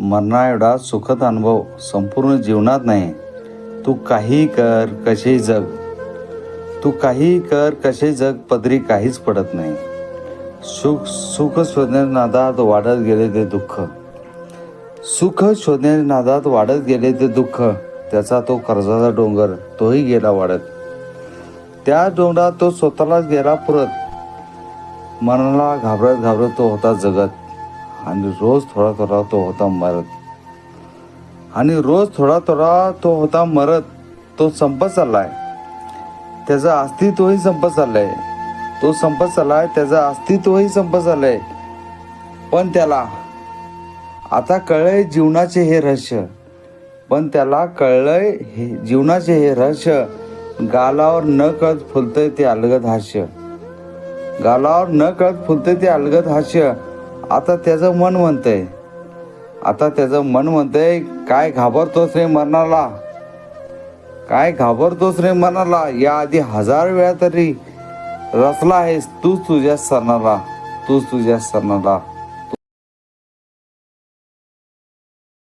मरणा एवढा सुखद अनुभव संपूर्ण जीवनात नाही. तू काहीही कर, कसेही जग. तू काहीही कर, कसे जग, पदरी काहीच पडत नाही. सुख शोधण्याच्या नादात वाढत गेले ते दुःख. सुख शोधण्याच्या नादात वाढत गेले ते दुःख. त्याचा तो कर्जाचा डोंगर, तोही गेला वाढत. त्या डोंगरात तो स्वतःलाच गेला पुरत. मनाला घाबरत घाबरत तो होता जगत. आणि रोज थोडा थोडा तो होता मरत. तो संपत चाललाय. त्याचं अस्तित्वही संपत चाललंय. तो संपत चाललाय, त्याचं अस्तित्वही संपत चाललंय. पण त्याला आता कळलंय जीवनाचे हे रहस्य. गालावर न कळत फुलतंय ते अलगद हास्य. आता त्याचं मन म्हणतंय, काय घाबरतोस रे मनाला. याआधी 1000 वेळा तरी रचला आहेस तूच तुझ्या सणाला.